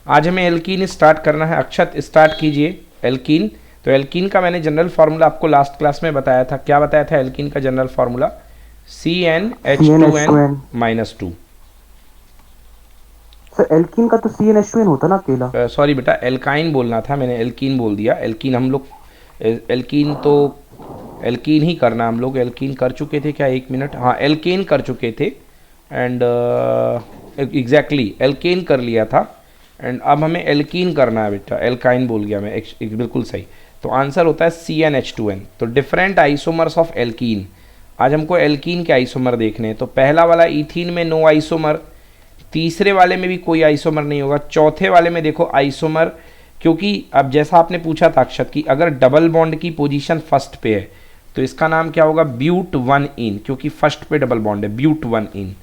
आज हमें alkene start करना है। अक्षत स्टार्ट कीजिए एल्कीन। तो एल्कीन का मैंने जनरल फार्मूला आपको लास्ट क्लास में बताया था। क्या बताया था एल्कीन का general formula? CnH2n CnH2n। -2। Sir alkene का तो CnH2n होता ना अकेला। सॉरी बेटा, एल्काइन बोलना था मैंने, एल्कीन बोल दिया। एल्कीन हम लोग एल्कीन तो एल्कीन ही करना, हम लोग एल्कीन कर चुके थे क्या? एक मिनट, हाँ एल्केन कर चुके थे। एंड एग्जैक्टली एल्केन कर लिया था। एंड अब हमें एल्कीन करना है बेटा, एल्काइन बोल गया मैं, बिल्कुल सही। तो आंसर होता है CnH2n। तो डिफरेंट आइसोमर्स ऑफ एल्कीन। आज हमको एल्कीन के आइसोमर देखने हैं। तो पहला वाला इथीन में नो आइसोमर, तीसरे वाले में भी कोई आइसोमर नहीं होगा, चौथे वाले में देखो आइसोमर। क्योंकि अब जैसा आपने पूछा था अक्षत की, अगर डबल बॉन्ड की पोजीशन फर्स्ट पे है तो इसका नाम क्या होगा? ब्यूट वन इन, क्योंकि फर्स्ट पे डबल बॉन्ड है, ब्यूट वन इन।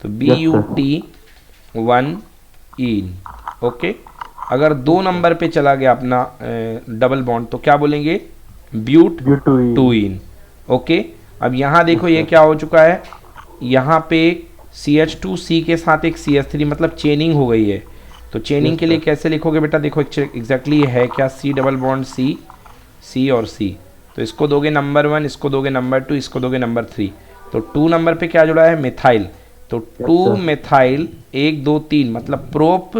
तो B yes you sir. T one ene. Okay. अगर दो नंबर पे चला गया अपना डबल बॉन्ड तो क्या बोलेंगे? But but two ene. Two ene. Okay. अब यहाँ यस देखो ये सर। क्या हो चुका है, यहाँ पे CH2C के साथ एक CH3, मतलब चेनिंग हो गई है। तो चेनिंग यस के लिए सर। कैसे लिखोगे बेटा? देखो एग्जैक्टली ये है क्या, C double bond C, C और C। तो इसको दोगे नंबर 1, इसको दोगे नंबर 2, इसको दोगे नंबर 3। तो 2 नंबर पे क्या जुड़ा है? मिथाइल। तो यस 2 सर। मिथाइल 1 2 3, मतलब प्रोप।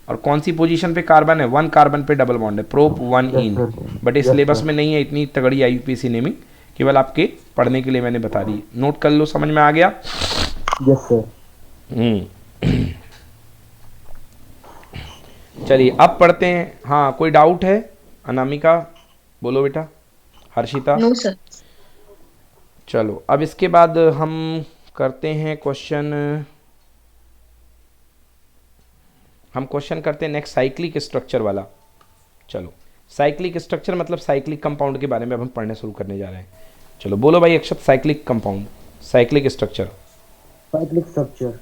और कौन सी पोजीशन पे कार्बन है? 1 कार्बन पे डबल बॉन्ड है, prop one yes in. Sir. But इस यस सिलेबस सर। में नहीं है इतनी तगड़ी IUPAC नेमिंग, केवल आपके पढ़ने के लिए मैंने बता दी। नोट कर लो, समझ में आ गया? Yes sir. हम्म। चलिए अब पढ़ते हैं। हाँ कोई डाउट है? अनामिका बोलो बेटा, हर्षिता। No sir. चलो अब इसके बाद हम करते हैं क्वेश्चन। हम क्वेश्चन करते हैं नेक्स्ट साइक्लिक स्ट्रक्चर वाला। चलो, साइक्लिक स्ट्रक्चर मतलब साइक्लिक कंपाउंड के बारे में अब हम पढ़ने शुरू करने जा रहे हैं। चलो बोलो भाई Akshat, cyclic compound, cyclic structure. Cyclic structure.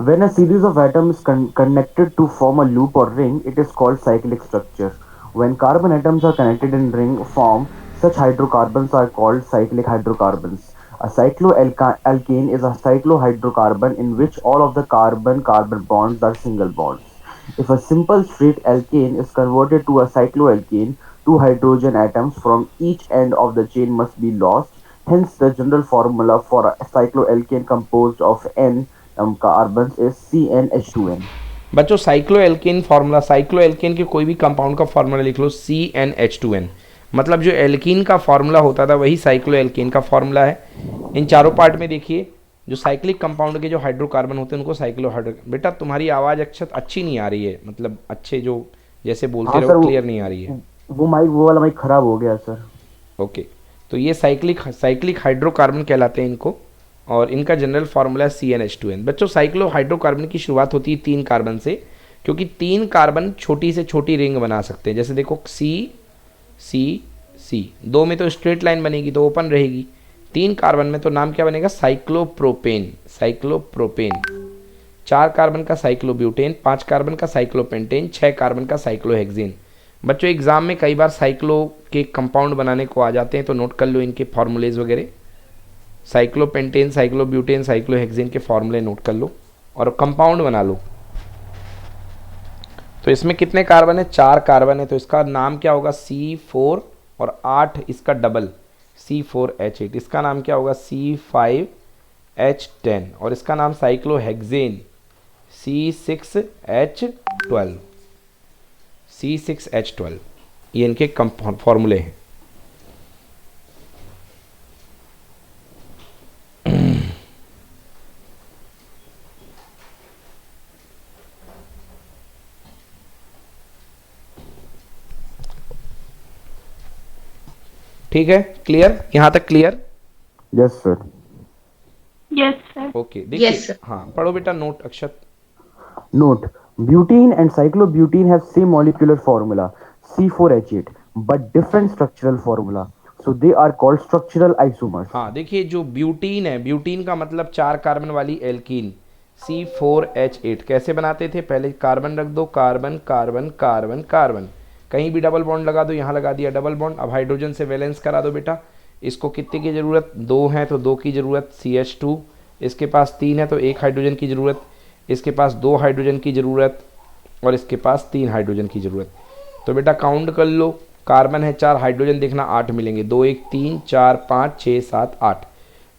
When a series of atoms connected to form a loop or ring, it is called cyclic structure. When carbon atoms are connected in ring form, such hydrocarbons are called cyclic hydrocarbons. A cycloalkane is a cyclohydrocarbon in which all of the carbon-carbon bonds are single bonds. If a simple straight alkane is converted to a cycloalkane, two hydrogen atoms from each end of the chain must be lost. Hence, the general formula for a cycloalkane composed of N carbons is CnH2n. बच्चों cyclo alkane formula, cyclo alkane के कोई भी compound का formula लिख लो, CnH2n। मतलब जो alkene का formula होता था वही साइक्लो एल्केन का फार्मूला है। इन चारों पार्ट में देखिए, जो साइक्लिक कंपाउंड के जो हाइड्रोकार्बन होते हैं उनको साइक्लो हाइड्रो। बेटा तुम्हारी आवाज़ अक्षत अच्छी नहीं आ रही है, मतलब अच्छे जो जैसे बोलते हाँ रहो सर, क्लियर नहीं आ रही है। वो माइक, वो वाला माइक खराब हो गया सर। ओके। तो ये साइक्लिक साइक्लिक हाइड्रोकार्बन कहलाते हैं इनको, और इनका जनरल फार्मूला है CnH2n। बच्चों साइक्लो हाइड्रोकार्बन की शुरुआत होती है 3 कार्बन से, क्योंकि 3 कार्बन छोटी से छोटी रिंग बना सकते हैं। जैसे देखो C C C, 2 में तो स्ट्रेट लाइन बनेगी तो ओपन रहेगी, 3 कार्बन में तो नाम क्या बनेगा? Cyclopropane, cyclopropane. 4 कार्बन का साइक्लोब्यूटेन, 5 कार्बन का साइक्लोपेंटेन, 6 कार्बन का साइक्लोहेक्सेन। बच्चों एग्जाम में कई बार साइक्लो के कंपाउंड बनाने को आ जाते हैं, तो नोट कर लो इनके फॉर्मूलेज वगैरह। साइक्लोपेंटेन, साइक्लोब्यूटेन, साइक्लोहेक्सेन के फॉर्मूले नोट कर लो और कंपाउंड बना लो। तो इसमें कितने कार्बन है? 4 कार्बन है, तो इसका नाम क्या होगा? C4 और 8 इसका डबल C4H8। इसका नाम क्या होगा? C5H10। और इसका नाम साइक्लोहेक्सेन C6H12, C6H12। ये इनके फॉर्मूले हैं। ठीक है, क्लियर? यहाँ तक clear? Yes sir. Yes sir. Okay देखिए, यस सर। हाँ पढ़ो बेटा note Akshat. Note: butene and cyclobutene have same molecular formula C4H8 but different structural formula. So they are called structural isomers. हाँ देखिए, जो ब्यूटीन है, ब्यूटीन का मतलब 4 कार्बन वाली एल्कीन, C4H8 कैसे बनाते थे? पहले कार्बन रख दो, कार्बन कार्बन कार्बन कार्बन, कहीं भी डबल बॉन्ड लगा दो, यहाँ लगा दिया डबल बॉन्ड। अब हाइड्रोजन से वैलेंस करा दो बेटा। इसको कितने की ज़रूरत? 2 है तो 2 की ज़रूरत, CH2। इसके पास 3 है तो 1 हाइड्रोजन की ज़रूरत, इसके पास 2 हाइड्रोजन की ज़रूरत, और इसके पास 3 हाइड्रोजन की ज़रूरत। तो बेटा काउंट कर लो, कार्बन है 4, हाइड्रोजन देखना 8 मिलेंगे, 2 1 3 4 5 6 7 8,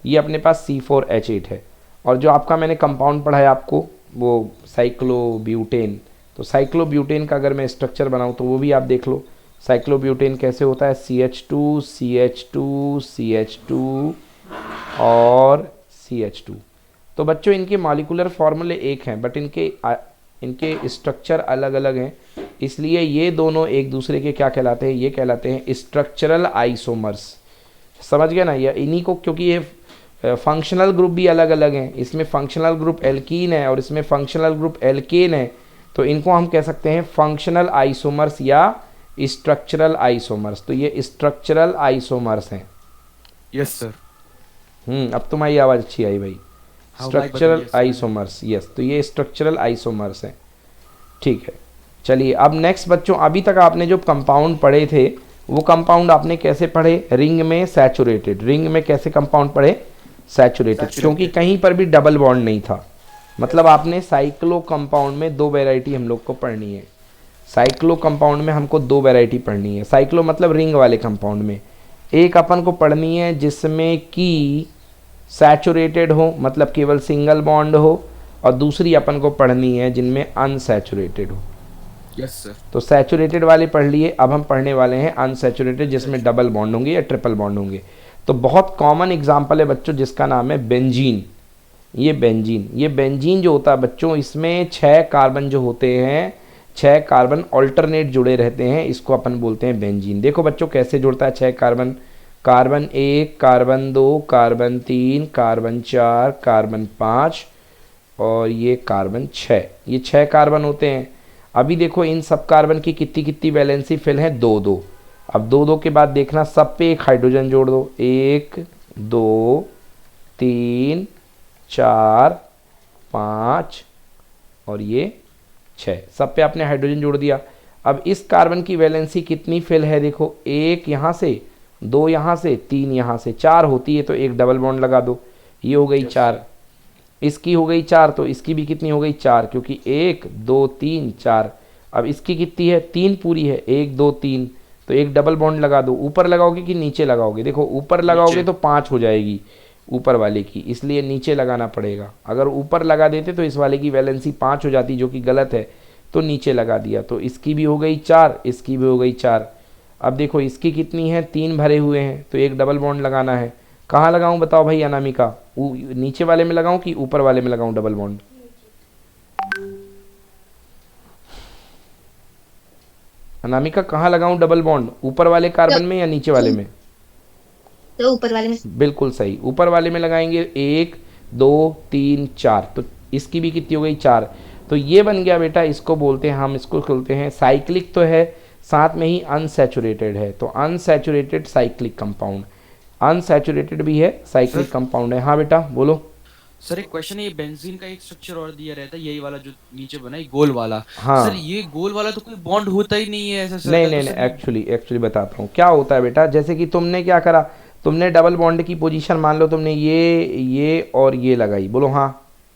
ये अपने पास C4H8 है। और जो आपका मैंने कंपाउंड पढ़ाया आपको वो साइक्लोब्यूटेन, तो साइक्लोब्यूटेन का अगर मैं स्ट्रक्चर बनाऊँ तो वो भी आप देख लो। साइक्लोब्यूटेन कैसे होता है, CH2 CH2 CH2 और CH2। तो बच्चों इनके मॉलिक्यूलर फार्मूले एक हैं, बट इनके स्ट्रक्चर अलग अलग हैं, इसलिए ये दोनों एक दूसरे के क्या कहलाते हैं, ये कहलाते हैं स्ट्रक्चरल आइसोमर्स। समझ गए ना, या इन्हीं को, क्योंकि ये फंक्शनल ग्रुप भी अलग अलग हैं, इसमें फंक्शनल ग्रुप एल्कीन है और इसमें फंक्शनल ग्रुप एल्केन है, तो इनको हम कह सकते हैं फंक्शनल आइसोमर्स या स्ट्रक्चरल आइसोमर्स। तो ये स्ट्रक्चरल आइसोमर्स हैं। Yes sir. अब तुम्हारी आवाज़ अच्छी आई भाई। हाँ, स्ट्रक्चरल बताइए सर। आइसोमर्स, यस, तो ये स्ट्रक्चरल आइसोमर्स हैं। ठीक है, चलिए अब नेक्स्ट बच्चों, अभी तक आपने जो कंपाउंड पढ़े थे वो कंपाउंड आपने कैसे पढ़े, रिंग में सैचुरेटेड, रिंग में कैसे कंपाउंड पढ़े, सैचुरेटेड, क्योंकि कहीं पर भी डबल बॉन्ड नहीं था। मतलब आपने साइक्लो कंपाउंड में 2 वैरायटी हम लोग को पढ़नी है। साइक्लो कंपाउंड में हमको 2 वैरायटी पढ़नी है। साइक्लो मतलब रिंग वाले कंपाउंड में एक अपन को पढ़नी है जिसमें कि सैचुरेटेड हो, मतलब केवल सिंगल बॉन्ड हो, और दूसरी अपन को पढ़नी है जिनमें अनसैचुरेटेड हो। Yes sir. तो सैचुरेटेड वाले पढ़ लिए, अब हम पढ़ने वाले हैं अनसैचुरेटेड, जिसमें डबल बॉन्ड होंगे या ट्रिपल बॉन्ड होंगे। तो बहुत कॉमन एग्जांपल है बच्चों जिसका नाम है बेंजीन। ये बेंजीन जो होता है बच्चों, इसमें 6 कार्बन जो होते हैं, 6 कार्बन ऑल्टरनेट जुड़े रहते हैं, इसको अपन बोलते हैं बेंजीन। देखो बच्चों कैसे जुड़ता है 6 carbon, carbon 1, carbon 2, carbon 3, carbon 4, carbon 5 और ये कार्बन 6, ये 6 कार्बन होते हैं। अभी देखो इन सब कार्बन की कितनी कितनी वैलेंसी फिल है, 2 2। अब 2 2 के बाद देखना सब पे एक हाइड्रोजन जोड़ दो, 1 2 3 4 5 और ये 6, सब पे आपने हाइड्रोजन जोड़ दिया। अब इस कार्बन की वैलेंसी कितनी फिल है, देखो 1 यहाँ से, 2 यहाँ से, 3 यहाँ से, 4 होती है, तो एक डबल बॉन्ड लगा दो, ये हो गई 4, इसकी हो गई 4, तो इसकी भी कितनी हो गई 4, क्योंकि 1 2 3 4। अब इसकी कितनी है, 3 पूरी है, 1 2 3, तो एक डबल बॉन्ड लगा दो। ऊपर लगाओगे कि नीचे लगाओगे, देखो ऊपर लगाओगे तो 5 हो जाएगी ऊपर वाले की, इसलिए नीचे लगाना पड़ेगा। अगर ऊपर लगा देते तो इस वाले की वैलेंसी 5 हो जाती, जो कि गलत है, तो नीचे लगा दिया, तो इसकी भी हो गई 4, इसकी भी हो गई 4। अब देखो इसकी कितनी है, 3 भरे हुए हैं, तो एक डबल बॉन्ड लगाना है। कहाँ लगाऊं बताओ भाई अनामिका, नीचे वाले में लगाऊं कि ऊपर वाले में लगाऊं डबल बॉन्ड? अनामिका कहाँ लगाऊं डबल बॉन्ड, ऊपर वाले कार्बन में या नीचे वाले में? तो ऊपर वाले में। बिल्कुल सही, ऊपर वाले में लगाएंगे। 1 2 3 4, तो इसकी भी कितनी हो गई 4। तो ये बन गया बेटा, इसको बोलते हैं, हम इसको बोलते हैं साइक्लिक तो है, साथ में ही अनसैचुरेटेड है, तो अनसैचुरेटेड साइक्लिक कंपाउंड। अनसैचुरेटेड भी है, साइक्लिक कंपाउंड है। हाँ बेटा बोलो। सर एक क्वेश्चन है, ये बेंजीन का एक स्ट्रक्चर और दिया रहता है, यही वाला जो नीचे बना है गोल वाला। हाँ। सर ये गोल वाला तो कोई बॉन्ड होता ही नहीं है ऐसा सर? नहीं नहीं नहीं, एक्चुअली बताता हूँ क्या होता है बेटा। जैसे कि तुमने क्या करा, तुमने डबल बॉन्ड की पोजीशन मान लो तुमने ये और ये लगाई, बोलो हाँ।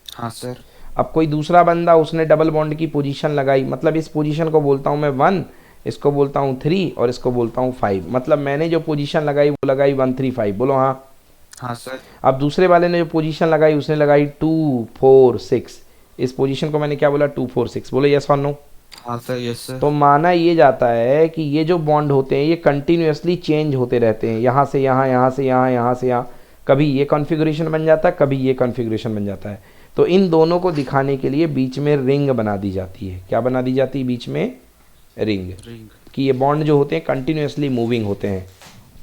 हाँ सर। अब कोई दूसरा बंदा उसने डबल बॉन्ड की पोजीशन लगाई, मतलब इस पोजीशन को बोलता हूँ मैं 1, इसको बोलता हूँ 3 और इसको बोलता हूँ 5, मतलब मैंने जो पोजीशन लगाई वो लगाई 1 3 5, बोलो हाँ। हाँ सर। अब दूसरे वाले ने जो पोजीशन लगाई उसने लगाई 2 4 6, इस पोजीशन को मैंने क्या बोला 2 4 6, बोलो यस और नो। हाँ सर। Yes sir. तो माना ये जाता है कि ये जो बॉन्ड होते हैं ये कंटिन्यूअसली चेंज होते रहते हैं, यहाँ से यहाँ, यहाँ से यहाँ, यहाँ से यहाँ, कभी ये कॉन्फ़िगरेशन बन जाता है, कभी ये कॉन्फ़िगरेशन बन जाता है। तो इन दोनों को दिखाने के लिए बीच में रिंग बना दी जाती है। क्या बना दी जाती है बीच में? रिंग, कि ये बॉन्ड जो होते हैं कंटिन्यूअसली मूविंग होते हैं।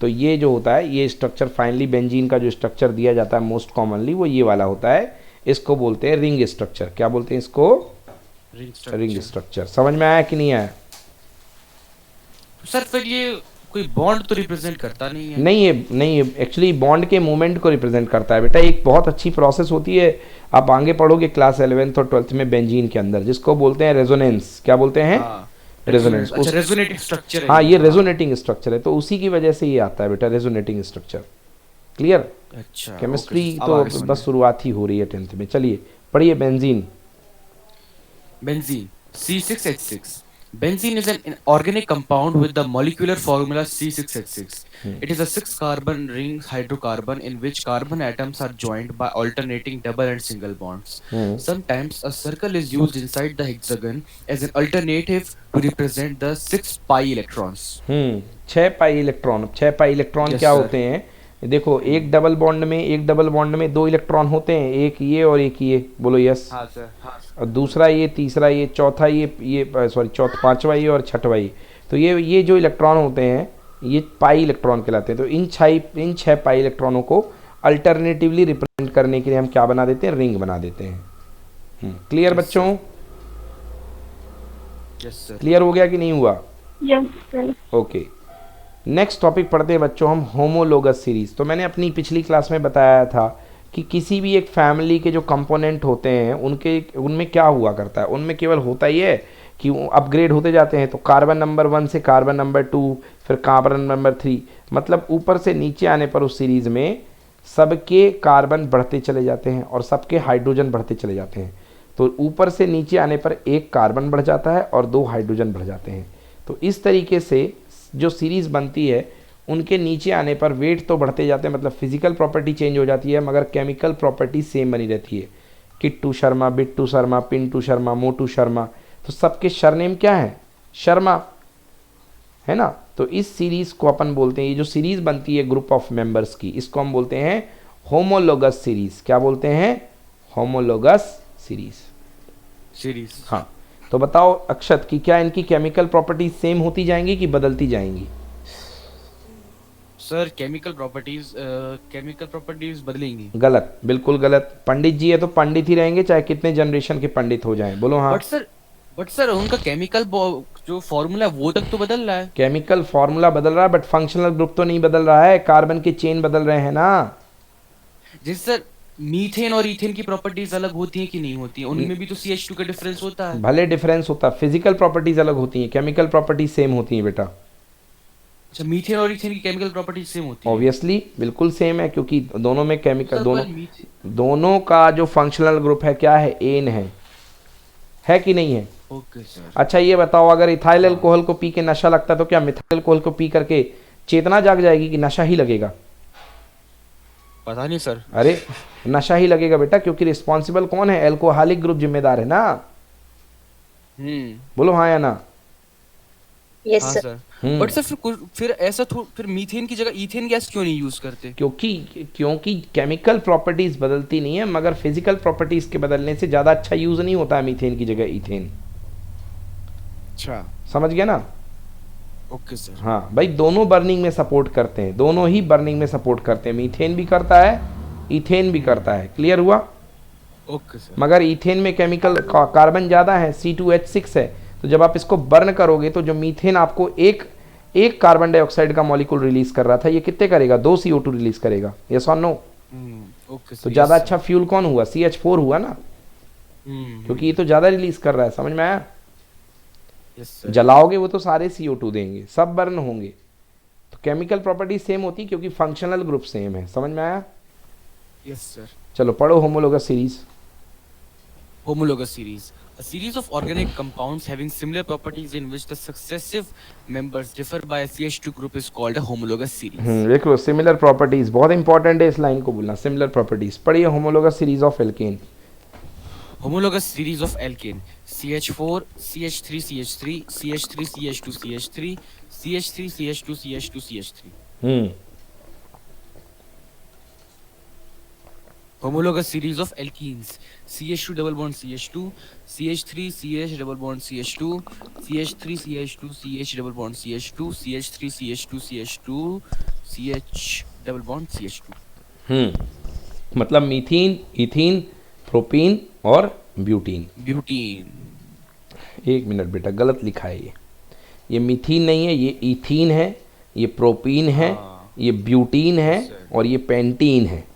तो ये जो होता है ये स्ट्रक्चर, फाइनली बेंजीन का जो स्ट्रक्चर दिया जाता है मोस्ट कॉमनली वो ये वाला होता है, इसको बोलते हैं रिंग स्ट्रक्चर। क्या बोलते हैं इसको? Ring structure. समझ में आया कि नहीं आया? सर फिर ये कोई बॉन्ड तो रिप्रेजेंट करता नहीं है? नहीं है एक्चुअली बॉन्ड के मूवमेंट को रिप्रेजेंट करता है बेटा। एक बहुत अच्छी प्रोसेस होती है, आप आगे पढ़ोगे क्लास 11th और 12th में बेंजीन के अंदर, जिसको बोलते हैं रेजोनेंस। क्या बोलते हैं? रेजोनेंस। अच्छा, रेजोनेटिंग स्ट्रक्चर है। हाँ ये रेजोनेटिंग स्ट्रक्चर है, तो उसी की वजह से ये आता है बेटा रेजोनेटिंग स्ट्रक्चर। क्लियर? अच्छा। केमिस्ट्री तो बस शुरुआत ही हो रही है 10th में। चलिए पढ़िए benzene. Benzene C6H6. Benzene is an organic compound with the molecular formula C6H6. It is a six-carbon ring hydrocarbon in which carbon atoms are joined by alternating double and single bonds. Sometimes a circle is used inside the hexagon as an alternative to represent the 6 pi electrons. 6 pi electron. 6 pi electron Yes, क्या sir. होते हैं? देखो, एक double bond में 2 electron होते हैं, एक ये और एक ये, बोलो यस। हाँ सर, हाँ सर। और दूसरा ये, तीसरा ये, चौथा ये सॉरी चौथा, पांचवा ये और छठवा ये। तो ये जो इलेक्ट्रॉन होते हैं ये पाई इलेक्ट्रॉन कहलाते हैं। तो इन 6 पाई इलेक्ट्रॉनों को अल्टरनेटिवली रिप्रेजेंट करने के लिए हम क्या बना देते हैं? रिंग बना देते हैं। क्लियर बच्चों? Yes sir. क्लियर हो गया कि नहीं हुआ? Yes, sir. Okay, next topic पढ़ते हैं बच्चों हम, होमोलोगस सीरीज। तो मैंने अपनी पिछली क्लास में बताया था कि किसी भी एक फैमिली के जो कंपोनेंट होते हैं उनमें क्या हुआ करता है, उनमें केवल होता ही है कि वो अपग्रेड होते जाते हैं। तो कार्बन नंबर 1 से कार्बन नंबर 2, फिर कार्बन नंबर 3, मतलब ऊपर से नीचे आने पर उस सीरीज़ में सबके कार्बन बढ़ते चले जाते हैं और सबके हाइड्रोजन बढ़ते चले जाते हैं। तो ऊपर से नीचे आने पर एक कार्बन बढ़ जाता है और 2 हाइड्रोजन बढ़ जाते हैं। तो इस तरीके से जो सीरीज़ बनती है उनके नीचे आने पर वेट तो बढ़ते जाते हैं, मतलब फिजिकल प्रॉपर्टी चेंज हो जाती है, मगर केमिकल प्रॉपर्टी सेम बनी रहती है। किट्टू शर्मा, बिट्टू शर्मा, पिंटू शर्मा, मोटू शर्मा, तो सबके सरनेम क्या है? शर्मा, है ना। तो इस सीरीज़ को अपन बोलते हैं, ये जो सीरीज़ बनती है ग्रुप ऑफ मेंबर्स की, इसको हम बोलते हैं होमोलोगस सीरीज़। क्या बोलते हैं? Homologous series. हाँ, तो बताओ अक्षत कि क्या इनकी केमिकल प्रॉपर्टीज सेम होती जाएंगी कि बदलती जाएंगी? सर केमिकल प्रॉपर्टीज बदलेंगी। गलत, बिल्कुल गलत। पंडित जी है तो पंडित ही रहेंगे, चाहे कितने जनरेशन के पंडित हो जाएं। बोलो हाँ। बट सर उनका केमिकल जो फॉर्मूला है वो तक तो बदल रहा है। केमिकल फॉर्मूला बदल रहा है बट फंक्शनल ग्रुप तो नहीं बदल रहा है, कार्बन के चेन बदल रहे हैं ना। जैसे सर मीथेन और इथेन की प्रॉपर्टीज अलग होती हैं कि नहीं होती हैं? उनमें भी तो CH2 का डिफरेंस होता है। भले डिफरेंस होता है, फिजिकल प्रॉपर्टीज अलग होती हैं, केमिकल प्रॉपर्टीज सेम होती हैं बेटा। अच्छा, मीथेन और इथेन की केमिकल प्रॉपर्टीज सेम होती हैं? ऑब्वियसली बिल्कुल सेम है, क्योंकि दोनों में केमिकल, सर, दोनों पर मीथेन। दोनों का जो फंक्शनल ग्रुप है क्या है? एन है कि नहीं है? Okay sir. अच्छा ये बताओ, अगर इथाइल अल्कोहल को पी के नशा लगता है तो क्या मिथाइल अल्कोहल को पी करके चेतना जाग जाएगी कि नशा ही लगेगा? पता नहीं सर। अरे नशा ही लगेगा बेटा, क्योंकि रिस्पॉन्सिबल कौन है? अल्कोहलिक ग्रुप जिम्मेदार है ना। बोलो हाँ या ना? Yes, हाँ sir. सर। बट सर फिर ऐसा फिर मीथेन की जगह इथेन गैस क्यों नहीं यूज करते? क्योंकि केमिकल प्रॉपर्टीज बदलती नहीं है, मगर फिजिकल प्रॉपर्टीज के बदलने से ज़्यादा अच्छा यूज नहीं होता है मीथेन की जगह इथेन। अच्छा, समझ गया ना? Okay sir. हाँ भाई, दोनों बर्निंग में सपोर्ट करते हैं, दोनों ही बर्निंग में सपोर्ट करते हैं। मीथेन भी करता है, इथेन भी करता है। क्लियर हुआ? Okay sir. मगर इथेन में केमिकल कार्बन ज़्यादा है, C2H6 है। तो जब आप इसको बर्न करोगे तो जो मीथेन आपको एक कार्बन डाइऑक्साइड का मॉलिक्यूल रिलीज कर रहा था, ये कितने करेगा? 2 CO2 रिलीज करेगा। यस और नो? Okay sir. तो ज़्यादा अच्छा फ्यूल कौन हुआ? CH4 हुआ ना, क्योंकि ये तो ज़्यादा रिलीज कर रहा है। समझ में आया? Yes sir. जलाओगे वो तो सारे CO2 देंगे, सब बर्न होंगे। तो केमिकल प्रॉपर्टी सेम होती क्योंकि फंक्शनल ग्रुप सेम है। समझ में आया? Yes sir. चलो पढ़ो homologous series. Homologous series. A series of organic compounds having similar properties in which the successive members differ by a CH2 group is called a homologous series. देख लो, similar properties बहुत important है, इस line को बोलना। Similar properties पढ़िए, homologous series of alkene. Homologous series of alkane. CH4, CH3, CH3, CH3, CH2, CH3, CH3, CH2, CH2, CH3. Homologous series of alkenes. CH2 double bond CH2, CH3 CH double bond CH2, CH3 CH2 CH double bond CH2, CH3 CH2 CH2, CH double bond CH2. मतलब मीथीन, ethene, propene और butene. Butene. एक minute बेटा, गलत लिखा है ये मीथीन नहीं है, ये इथीन है, ये प्रोपीन है, ये ब्यूटीन है और ये पेंटीन है,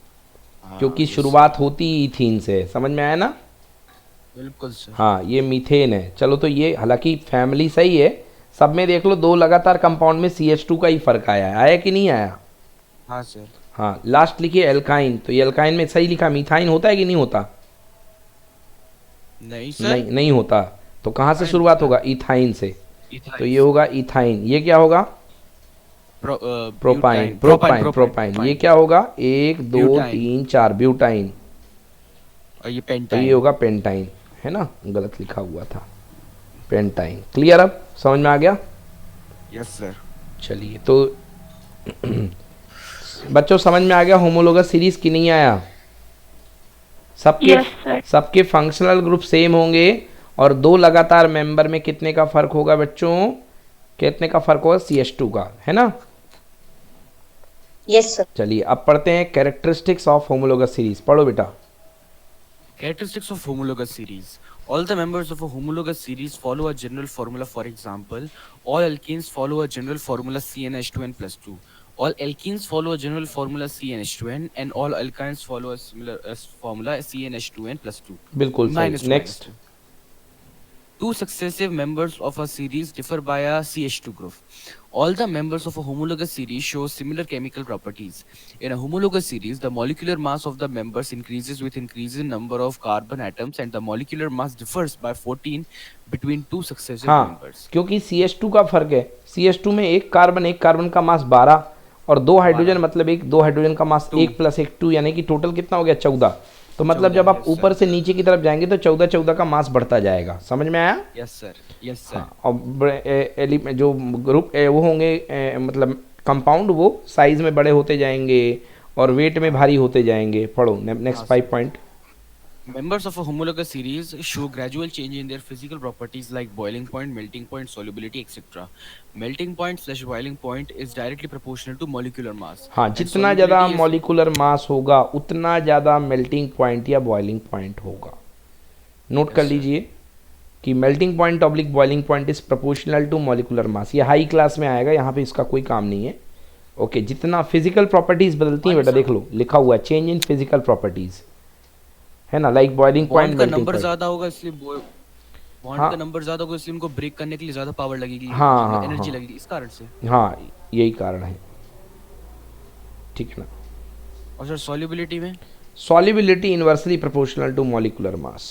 क्योंकि शुरुआत होती ही इथीन से है। समझ में आया ना? बिल्कुल सर। हाँ, ये मीथेन है। चलो, तो ये हालांकि फैमिली सही है, सब में देख लो 2 लगातार कंपाउंड में CH2 का ही फर्क आया कि नहीं आया? हाँ सर। हाँ, लास्ट लिखिए एल्काइन। तो ये एल्काइन में सही लिखा, मिथाइन होता है कि नहीं होता? नहीं सर। नहीं होता। तो कहाँ से शुरुआत होगा, इथाइन से, तो ये होगा इथाइन। ये क्या होगा, प्रोपाइन, प्रोपाइन, प्रोपाइन। ये क्या होगा, 1 2 ब्यूटाइन। 3 4 ब्यूटाइन, और ये तो ये पेंटाइन। होगा पेंटाइन, है ना, गलत लिखा हुआ था, पेंटाइन। क्लियर, अब समझ में आ गया। Yes sir. चलिए तो बच्चों समझ में आ गया होमोलोगस सीरीज की नहीं आया, सबके Yes, sir. सबके फंक्शनल ग्रुप सेम होंगे और 2 लगातार मेंबर में कितने का फर्क होगा बच्चों, कितने का फर्क होगा, CH2 का, है ना। Yes, sir. चलिए अब पढ़ते हैं कैरेक्टरिस्टिक्स ऑफ होमोलोगस सीरीज, पढ़ो बेटा। Characteristics of homologous series. All the members of a homologous series follow a general formula. For example, all alkenes follow a general formula CnH2n plus 2. All alkenes follow a general formula CnH2n, and all alkynes follow a similar formula CnH2n plus 2. बिल्कुल Minus सही, 2, next. minus 2. Two successive members of a series differ by a CH2 group. All the members of a homologous series show similar chemical properties. In a homologous series, the molecular mass of the members increases with increasing number of carbon atoms, and the molecular mass differs by 14 between two successive हाँ, members. क्योंकि CH2 का फर्क है, CH2 में एक carbon का मास 12 और 2 hydrogen, मतलब एक 2 हाइड्रोजन का मास 1 + 1 2, यानी कि टोटल कितना हो गया, 14। तो मतलब 14, जब आप yes, ऊपर से नीचे की तरफ जाएंगे तो 14 का मास बढ़ता जाएगा, समझ में आया। Yes, sir. Yes, sir. हाँ, और एलिमेंट जो ग्रुप वो होंगे मतलब कंपाउंड, वो साइज में बड़े होते जाएंगे और वेट में भारी होते जाएंगे। पढ़ो next 5 point. Members of a homologous series show gradual change in their physical properties like boiling point, melting point, solubility, etc. Melting point / boiling point is directly proportional to molecular mass. हाँ, And जितना ज़्यादा solubility is- molecular mass होगा उतना ज़्यादा melting point या boiling point होगा। Note कर लीजिए कि melting point oblique boiling point is proportional to molecular mass. ये हाई क्लास में आएगा, यहाँ पे इसका कोई काम नहीं है। ओके, जितना फिजिकल प्रॉपर्टीज बदलती हैं बेटा, देख लो लिखा हुआ है चेंज इन फिजिकल प्रॉपर्टीज, है ना, लाइक बॉइलिंग पॉइंट, बॉन्ड का मेल्टिंग नंबर पॉइंट। ज्यादा होगा इसलिए बॉन्ड हाँ। का नंबर ज्यादा होगा इसलिए उनको ब्रेक करने के लिए ज्यादा पावर लगेगी, हाँ, हाँ, एनर्जी हाँ। लगेगी, इस कारण से। हाँ, यही कारण है, ठीक है ना। और सर सॉल्युबिलिटी में solubility inversely proportional to molecular mass.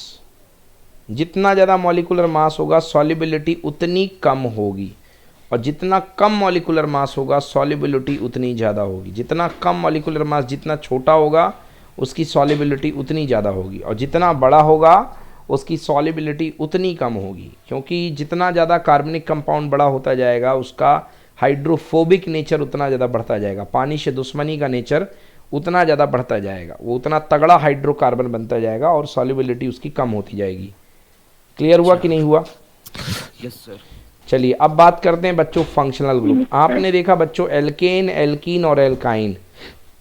जितना ज़्यादा मॉलिकुलर मास होगा सॉल्युबिलिटी उतनी कम होगी, और जितना कम मॉलिकुलर मास होगा सॉल्युबिलिटी उतनी ज़्यादा होगी। जितना कम मॉलिकुलर मास जितना छोटा होगा उसकी सॉल्युबिलिटी उतनी ज़्यादा होगी, और जितना बड़ा होगा उसकी सॉल्युबिलिटी उतनी कम होगी, क्योंकि जितना ज़्यादा कार्बनिक कंपाउंड बड़ा होता जाएगा उसका हाइड्रोफोबिक नेचर उतना ज़्यादा बढ़ता जाएगा, पानी से दुश्मनी का नेचर उतना ज़्यादा बढ़ता जाएगा, वो उतना तगड़ा हाइड्रोकार्बन बनता जाएगा और सॉल्युबिलिटी उसकी कम होती जाएगी। क्लियर हुआ कि नहीं हुआ। Yes sir. चलिए अब बात करते हैं बच्चों फंक्शनल ग्रुप। आपने देखा बच्चों एल्केन, एल्कीन और एल्काइन,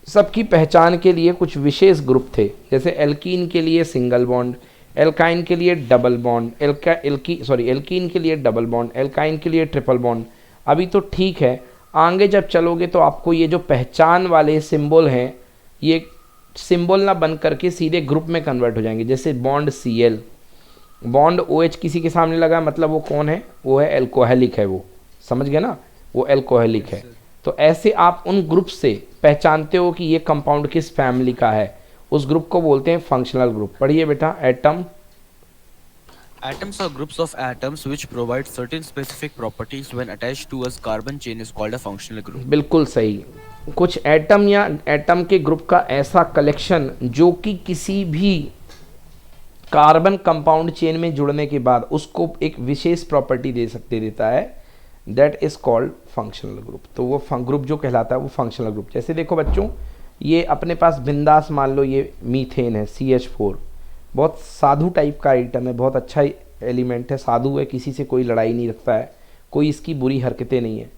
सबकी पहचान के लिए कुछ विशेष ग्रुप थे। जैसे एल्कीन के लिए सिंगल बॉन्ड, एल्काइन के लिए डबल बॉन्ड, एल्कीन के लिए डबल बॉन्ड, एल्काइन के लिए ट्रिपल बॉन्ड। अभी तो ठीक है, आगे जब चलोगे तो आपको ये जो पहचान वाले सिंबल हैं ये सिंबल ना बन करके सीधे ग्रुप में कन्वर्ट हो जाएंगे। जैसे बॉन्ड Cl, बॉन्ड OH किसी के सामने लगा मतलब वो कौन है, वो है एल्कोहलिक है, वो समझ गए ना, वो एल्कोहलिक है। तो ऐसे आप उन ग्रुप से पहचानते हो कि ये कंपाउंड किस फैमिली का है, उस ग्रुप को बोलते हैं फंक्शनल ग्रुप। पढ़िए बेटा, atom. Atoms are groups of atoms which provide certain specific properties when attached to a carbon chain is called a functional group. बिल्कुल सही। कुछ एटम या एटम के ग्रुप का ऐसा कलेक्शन जो कि किसी भी कार्बन कंपाउंड चेन में जुड़ने के बाद उसको एक विशेष प्रॉपर्टी देता है, that is called functional group. तो वो ग्रुप जो कहलाता है वो फंक्शनल ग्रुप। जैसे देखो बच्चों, ये अपने पास बिंदास मान लो ये मीथेन है CH4, बहुत साधु टाइप का आइटम है, बहुत अच्छा एलिमेंट है, साधु है, किसी से कोई लड़ाई नहीं रखता है, कोई इसकी बुरी हरकतें नहीं है।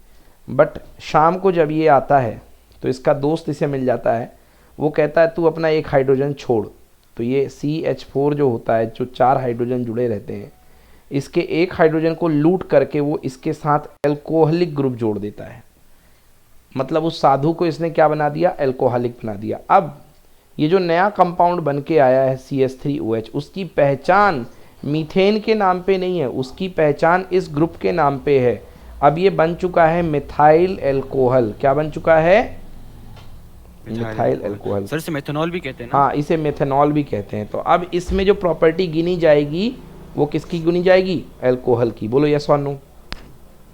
बट शाम को जब ये आता है तो इसका दोस्त इसे मिल जाता है, वो कहता है तू अपना एक हाइड्रोजन छोड़। तो ये CH4 जो होता है, जो 4 हाइड्रोजन जुड़े रहते हैं, इसके एक हाइड्रोजन को लूट करके वो इसके साथ एल्कोहलिक ग्रुप जोड़ देता है। मतलब उस साधु को इसने क्या बना दिया, एल्कोहलिक बना दिया। अब ये जो नया कंपाउंड बन के आया है CH3OH, उसकी पहचान मीथेन के नाम पे नहीं है, उसकी पहचान इस ग्रुप के नाम पे है। अब ये बन चुका है मिथाइल एल्कोहल। क्या बन चुका है, मिथाइल एल्कोहल। सर इसे मेथनॉल भी कहते हैं ना। हाँ, इसे मेथनॉल भी कहते हैं। तो अब इसमें जो प्रॉपर्टी गिनी जाएगी वो किसकी गिनी जाएगी? एल्कोहल की। बोलो यस और नो।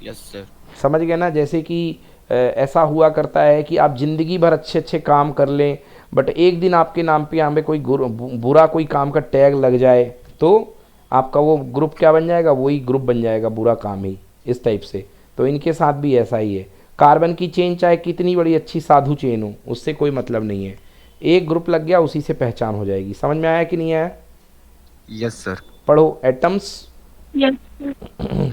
Yes sir. समझ गए ना? जैसे कि ऐसा हुआ करता है कि आप ज़िंदगी भर अच्छे अच्छे काम कर लें, बट एक दिन आपके नाम पे यहाँ पे कोई बुरा कोई काम का टैग लग जाए तो आपका वो ग्रुप क्या बन जाएगा? वही ग्रुप बन जाएगा, बुरा काम ही, इस टाइप से। तो इनके साथ भी ऐसा ही है। कार्बन की चेन चाहे कितनी बड़ी अच्छी साधु चेन हो, उससे कोई मतलब नहीं है, एक ग्रुप लग गया उसी से पहचान हो जाएगी। समझ में आया कि नहीं आया? Yes sir. पढ़ो एटम्स। Yes, sir.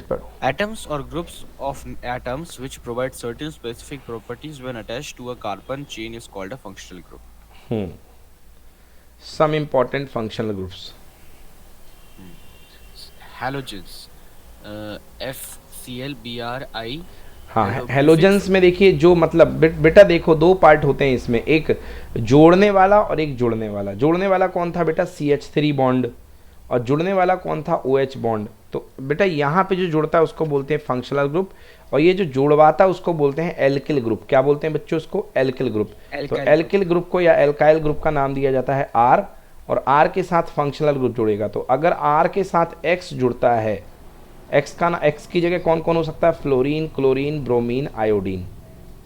पढ़ो। Atoms or groups of atoms which provide certain specific properties when attached to a carbon chain is called a functional group. Some important functional groups. Halogens, FCl, Bri. हाँ, halogens में देखिए जो मतलब बेटा देखो दो part होते हैं इसमें, एक जोड़ने वाला और एक जुड़ने वाला। जोड़ने वाला कौन था बेटा? CH3 bond. और जुड़ने वाला कौन था? OH bond. तो बेटा यहाँ पे जो जुड़ता है उसको बोलते हैं फंक्शनल ग्रुप, और ये जो जोड़वाता है उसको बोलते हैं एल्किल ग्रुप। क्या बोलते हैं बच्चों उसको? Alkyl group. तो एल्किल ग्रुप को या एल्काइल ग्रुप का नाम दिया जाता है R, और R के साथ फंक्शनल ग्रुप जुड़ेगा। तो अगर R के साथ X जुड़ता है, एक्स की जगह कौन कौन हो सकता है? Fluorine, chlorine, bromine, iodine.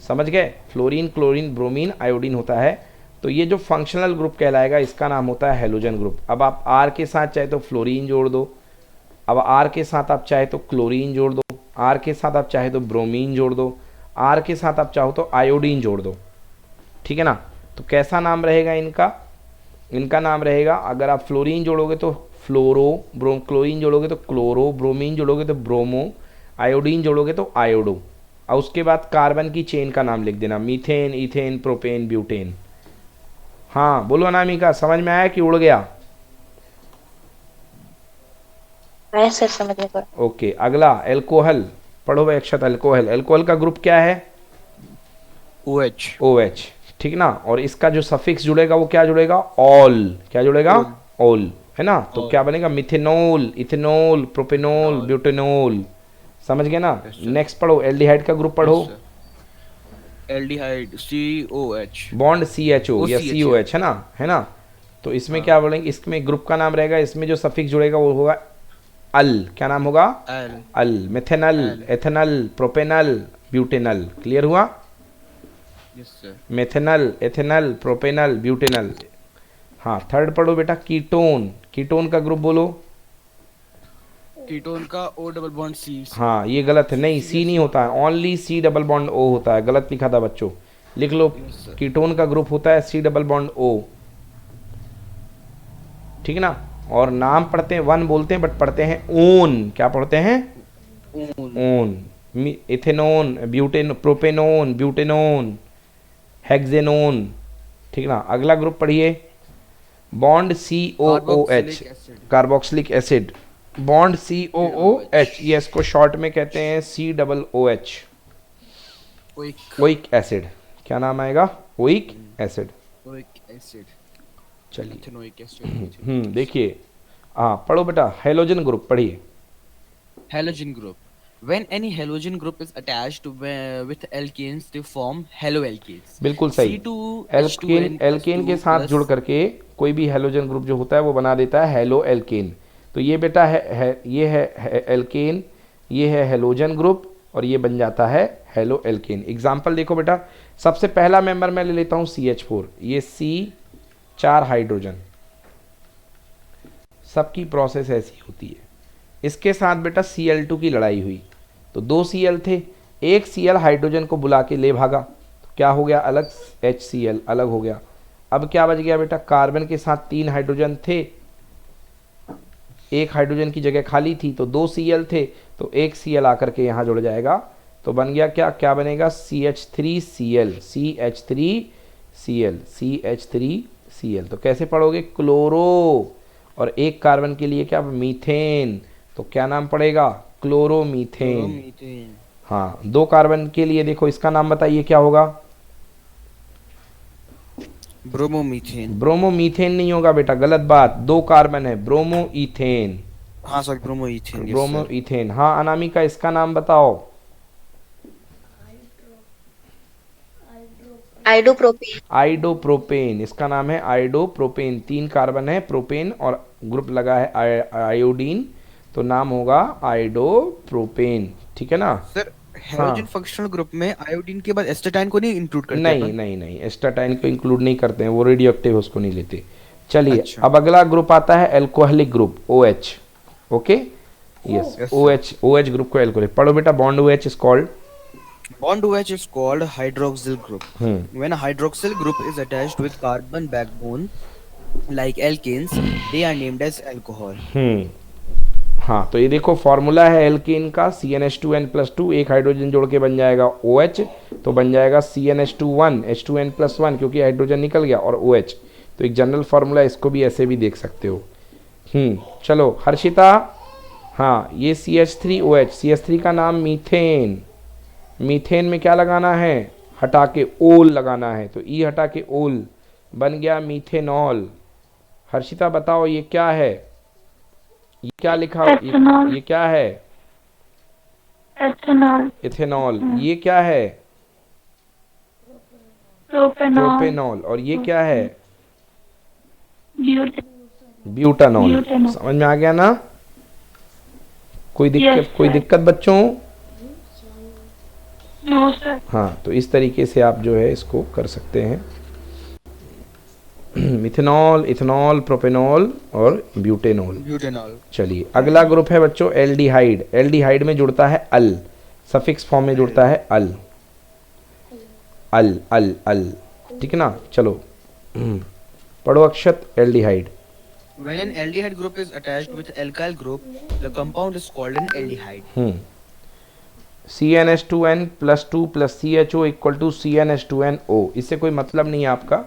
समझ गए? फ्लोरीन, क्लोरीन, ब्रोमीन, आयोडीन होता है। तो ये जो फंक्शनल ग्रुप कहलाएगा इसका नाम होता है हेलोजन ग्रुप। अब आप आर के साथ चाहे तो फ्लोरीन जोड़ दो, अब आर के साथ आप चाहे तो क्लोरीन जोड़ दो, आर के साथ आप चाहे तो ब्रोमीन जोड़ दो, आर के साथ आप चाहो तो आयोडीन जोड़ दो। ठीक है ना? तो कैसा नाम रहेगा इनका? इनका नाम रहेगा, अगर आप फ्लोरीन जोड़ोगे तो फ्लोरो, क्लोरीन जोड़ोगे तो क्लोरो, ब्रोमीन जोड़ोगे तो ब्रोमो, आयोडीन जोड़ोगे तो आयोडो। और उसके बाद कार्बन की चेन का नाम लिख देना, मीथेन, इथेन, प्रोपेन, ब्यूटेन। हाँ बोलो अनामिका, समझ में आया कि उड़ गया? आया सर, समझ में पड़ा। ओके, अगला एल्कोहल। पढ़ो भाई अक्षत। एल्कोहल, एल्कोहल का ग्रुप क्या है? OH। OH। ठीक ना? और इसका जो सफिक्स जुड़ेगा वो क्या जुड़ेगा? ऑल। क्या जुड़ेगा? ऑल, है ना? तो क्या बनेगा? Methanol, ethanol, propanol, butanol. समझ गए ना? नेक्स्ट पढ़ो, एल्डिहाइड का ग्रुप पढ़ो। Aldehyde, COH। बॉन्ड CHO या OCH, COH, है ना? है ना? तो इसमें क्या बोलेंगे? इसमें ग्रुप का नाम रहेगा, इसमें जो सफिक्स जुड़ेगा वो होगा अल। क्या नाम होगा? Al. Methanal, ethanal, propanal, butanal. Clear हुआ? Yes sir. Methanal, ethanal, propanal, butanal. हाँ, थर्ड पढ़ो बेटा, कीटोन। कीटोन का ग्रुप बोलो। कीटोन का O डबल बॉन्ड C। हाँ ये गलत है, नहीं C नहीं होता है, only C double bond O होता है। गलत लिखा था बच्चों, लिख लो। कीटोन का ग्रुप होता है C डबल बॉन्ड O। ठीक है ना? और नाम पढ़ते हैं, वन बोलते हैं बट पढ़ते हैं ओन। क्या पढ़ते हैं? One. Ethanone, butane, propanone, butanone, hexanone. ठीक ना? अगला ग्रुप पढ़िए, bond COOH, carboxylic acid. Bond COOH, ये इसको शॉर्ट में कहते हैं COOH, ओइक एसिड। क्या नाम आएगा? Oic acid. चलिए देखिए, हाँ पढ़ो बेटा, हेलोजन ग्रुप पढ़िए। Halogen group. When any halogen group is attached with alkanes, they form haloalkanes. बिल्कुल सही। एल्केन, एल्केन के साथ जुड़ करके कोई भी हेलोजन ग्रुप जो होता है वो बना देता है हेलो एल्केन। तो ये बेटा ये है एल्केन, ये है हेलोजन ग्रुप, और ये बन जाता है हेलो एल्केन। एग्जाम्पल देखो बेटा, सबसे पहला मेंबर मैं ले लेता हूँ CH4। ये C4 हाइड्रोजन, सबकी प्रोसेस ऐसी होती है। इसके साथ बेटा Cl2 की लड़ाई हुई, तो 2 Cl थे, एक Cl हाइड्रोजन को बुला के ले भागा, तो क्या हो गया? अलग HCl अलग हो गया। अब क्या बच गया बेटा? कार्बन के साथ 3 हाइड्रोजन थे, एक हाइड्रोजन की जगह खाली थी, तो 2 Cl थे, तो एक Cl आकर के यहाँ जुड़ जाएगा, तो बन गया क्या? क्या बनेगा? CH3Cl, CH3Cl, CH3Cl। तो कैसे पढ़ोगे? क्लोरो, और एक कार्बन के लिए क्या? मीथेन। तो क्या नाम पड़ेगा? क्लोरोमीथेन। हाँ, 2 कार्बन के लिए देखो, इसका नाम बताइए क्या होगा? ब्रोमोमीथेन। ब्रोमोमीथेन नहीं होगा बेटा, गलत बात, 2 कार्बन है, ब्रोमोईथेन। हाँ सर, ब्रोमोईथेन। ब्रोमोईथेन। हाँ अनामिका, इसका नाम बताओ। आइडोप्रोपेन। आइडोप्रोपेन, इसका नाम है आइडोप्रोपेन। 3 कार्बन है, प्रोपेन, और ग्रुप लगा है आयोडीन, तो नाम होगा आयोडोप्रोपेन, ठीक है ना। सर हेलोजन फंक्शनल ग्रुप में आयोडीन के बाद एस्टेटाइन को नहीं इंक्लूड करते नहीं अपन? नहीं नहीं, एस्टाटाइन को इंक्लूड नहीं करते हैं, वो रेडियो एक्टिव उसको नहीं लेते। चलिए अच्छा। अब अगला ग्रुप आता है alcoholic group, OH। Okay, yes, Yes, OH group को एल्कोहलिक पढ़ो बेटा। Bond OH is called, Bond OH is called hydroxyl group. When a hydroxyl group is attached with carbon backbone like alkanes, they are named as alcohol. हाँ तो ये देखो formula है alkene का, CnH2n+2, एक हाइड्रोजन जोड़ के बन जाएगा OH, तो बन जाएगा CnH2 H2n+1 क्योंकि हाइड्रोजन निकल गया, और OH। तो एक जनरल फार्मूला, इसको भी ऐसे भी देख सकते हो। चलो हर्षिता, हाँ ये CH3OH, CH3 का नाम मीथेन, मीथेन में क्या लगाना है, हटा के ओल लगाना है, तो ई हटा के ओल बन गया मीथेनॉल। हर्षिता बताओ ये क्या है, ये क्या लिखा, ये क्या है, एथेनॉल, इथेनॉल। ये क्या है, प्रोपेनॉल, प्रोपेनॉल। और ये क्या है, ब्यूटेनॉल। ब्यूटानॉल। समझ में आ गया ना। कोई दिक्कत, Yes, कोई sir. दिक्कत बच्चों। No sir. हाँ तो इस तरीके से आप जो है इसको कर सकते हैं, मिथेनॉल, इथेनॉल, प्रोपेनॉल और ब्यूटेनॉल। Butanol. चलिए अगला ग्रुप है बच्चों एल्डिहाइड। एल्डिहाइड में जुड़ता है अल, सफिक्स फॉर्म में जुड़ता है अल, अल अल अल, ठीक है ना। चलो पढ़ो अक्षत, aldehyde. When an aldehyde group is attached with alkyl group, the compound is called an aldehyde. CnH2n+2 + CHO = CnH2nO। इससे कोई मतलब नहीं है आपका,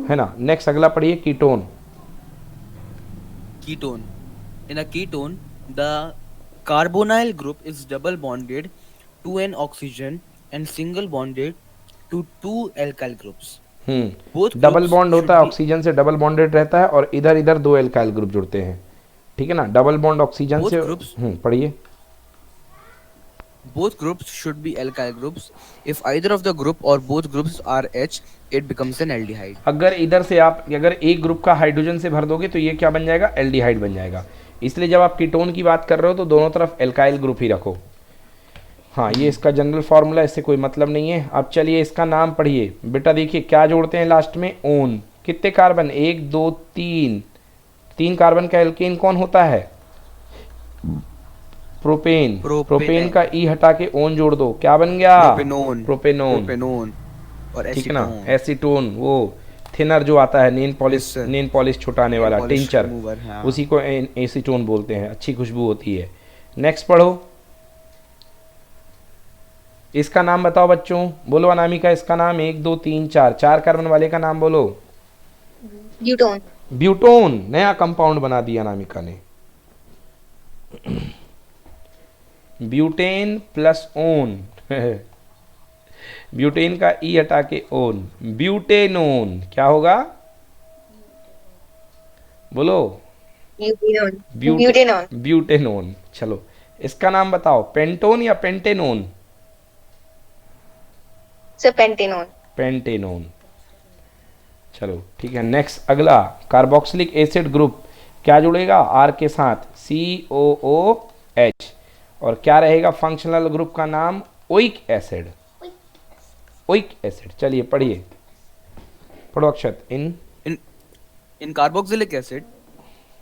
है ना। नेक्स्ट अगला पढ़िए ketone. Ketone. In a ketone, the carbonyl group is double bonded to an oxygen and single bonded to two alkyl groups. Both double groups bond should होता है, be- ऑक्सीजन से डबल बॉन्डेड रहता है, और इधर इधर दो एल्काइल ग्रुप जुड़ते हैं, ठीक है ना। डबल बॉन्ड ऑक्सीजन Both से groups- पढ़िए। Both groups should be alkyl groups. If either of the group or both groups are H, it becomes an aldehyde. अगर इधर से आप अगर एक ग्रुप का हाइड्रोजन से भर दोगे तो ये क्या बन जाएगा, एल्डिहाइड बन जाएगा। इसलिए जब आप कीटोन की बात कर रहे हो तो दोनों तरफ एल्काइल ग्रुप ही रखो। हाँ ये इसका जनरल फार्मूला, इससे कोई मतलब नहीं है। अब चलिए इसका नाम पढ़िए बेटा। देखिए क्या जोड़ते हैं लास्ट में, ओन। कितने कार्बन, 1 2 3, 3 कार्बन का एल्केन कौन होता है, प्रोपेन। प्रोपेन का ई हटा के ओन जोड़ दो, क्या बन गया, Propanone. Propanone, Propanone. और ठीक है ना। acetone. एसीटोन, वो थिनर जो आता है, nail Yes, polish, sir. Nail polish छुटाने वाला, polish टिंचर, remover, हाँ। उसी को एसीटोन बोलते हैं, अच्छी खुशबू होती है। नेक्स्ट पढ़ो, इसका नाम बताओ बच्चों, बोलो अनामिका इसका नाम, 1 2 3 4, 4 कार्बन वाले का नाम बोलो। ब्यूटोन, ब्यूटोन, नया कंपाउंड बना दिया अनामिका ने। ब्यूटेन प्लस ओन ब्यूटेन का ई हटा के ओन, ब्यूटेनोन क्या होगा, बोलो। Butanol, butanol, butanone. चलो इसका नाम बताओ, पेंटोन या पेंटेनोन, सर पेंटेनॉल, पेंटेनोन। चलो ठीक है। नेक्स्ट अगला कार्बोक्सिलिक एसिड ग्रुप, क्या जुड़ेगा आर के साथ, COOH, और क्या रहेगा फंक्शनल ग्रुप का नाम, ओइक एसिड, ओइक एसिड। चलिए पढ़िए, पढ़ो अक्षत। In carboxylic acid,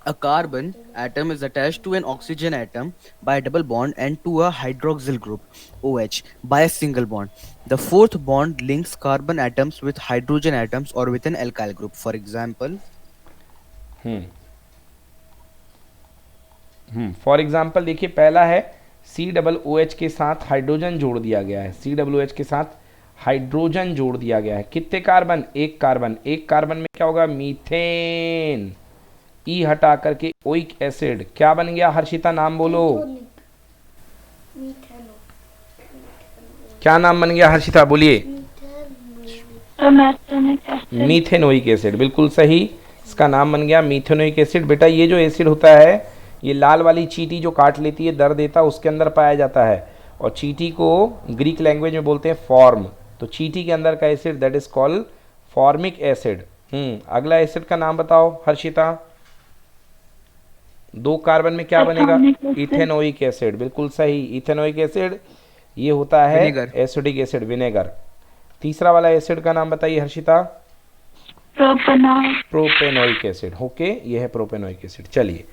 a carbon atom is attached to an oxygen atom by a double bond and to a hydroxyl group OH by a single bond. The fourth bond links carbon atoms with hydrogen atoms or with an alkyl group. For example, for example देखिए, पहला है COOH के साथ hydrogen जोड़ दिया गया है, COOH के साथ हाइड्रोजन जोड़ दिया गया है। कितने कार्बन, एक कार्बन, एक कार्बन में क्या होगा, मीथेन। ई हटा करके ओइक एसिड, क्या बन गया हर्षिता, नाम बोलो, क्या नाम बन गया हर्षिता, बोलिए। मीथेनोइक एसिड, बिल्कुल सही, इसका नाम बन गया मीथेनोइक एसिड। बेटा ये जो एसिड होता है, ये लाल वाली चींटी जो काट लेती है, दर्द देता है, उसके अंदर पाया जाता है, और चींटी को ग्रीक लैंग्वेज में बोलते हैं फॉर्म। तो चींटी के अंदर का acid that is called formic acid. अगला एसिड का नाम बताओ हर्षिता, 2 कार्बन में क्या बनेगा? Atomic acid. इथेनोइक एसिड, बिल्कुल सही, इथेनोइक एसिड। ये होता है विनेगर। Acidic acid, vinegar. तीसरा वाला एसिड का नाम बताइए Harshita. Propanol. Propanoic acid. Okay, ये है प्रोपेनोइक एसिड। चलिए,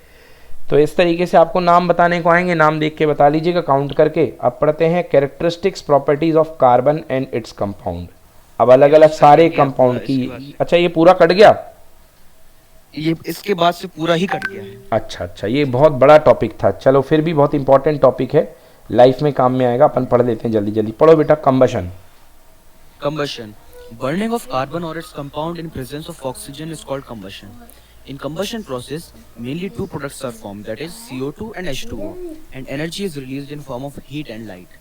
तो इस तरीके से आपको नाम बताने को आएंगे, नाम देख के बता लीजिएगा काउंट करके। अब पढ़ते हैं characteristics properties of carbon and its compound. अब अलग अलग सारे कंपाउंड की। अच्छा, ये पूरा कट गया? ये इसके बाद से पूरा ही कट गया है। अच्छा अच्छा, ये बहुत बड़ा टॉपिक था। चलो, फिर भी बहुत इंपॉर्टेंट टॉपिक है, लाइफ में काम में आएगा। अपन पढ़ लेते हैं, जल्दी जल्दी पढ़ो बेटा। Combustion. Combustion. Burning of carbon or its compound in presence of oxygen is called combustion. In combustion process, mainly two products are formed, that is CO2 and H2O, and energy is released in form of heat and light.